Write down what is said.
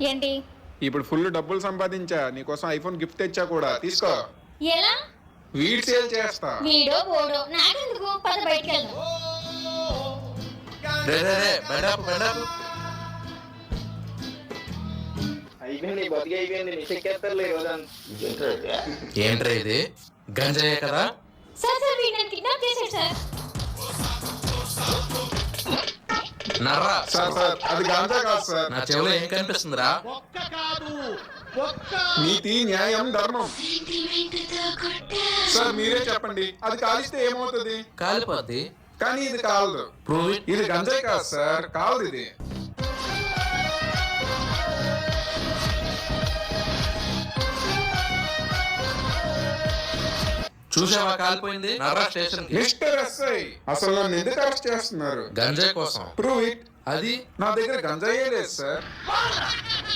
ఏంటి? ఇప్పుడు ఫుల్ డబ్బులు సంపాదించా, నీకోసం ఐఫోన్ గిఫ్ట్ తెచ్చా కూడా, తీసుకో. ఎలా? వీడ్ సేల్ చేస్తా. వీడో పోడో నాకెందుకు, పద బయటికి వెళ్దాం. అయిపోయింది, బతికి అయిపోయింది. నిషెక్కేస్తారులే ఏంట్రా ఇది? గంజాయే కదా? సార్ సార్ వీడు నన్ను కిడ్నాప్ చేశాడు సార్. నర్రా సార్ సార్ అది గాంజా కాదు సార్. నా చెవులో ఏం కనిపిస్తుందిరా? నీతి, న్యాయం, ధర్మం. సార్ మీరే చెప్పండి, అది కాలిస్తే ఏమవుతుంది? కాలిపోద్ది. కానీ ఇది కాలదు. Prove it. ఇది గంజాయి కాదు సార్, కాలదు ఇది. చూసావా కాలిపోయింది? నర్రా స్టేషన్ కి. మిస్టర్ ఎస్ఐ, అసలు నన్ను ఎందుకు అరెస్ట్ చేస్తున్నారు? గంజాయి కోసం. Prove it. అది నా దగ్గర గంజాయే లేదు సార్.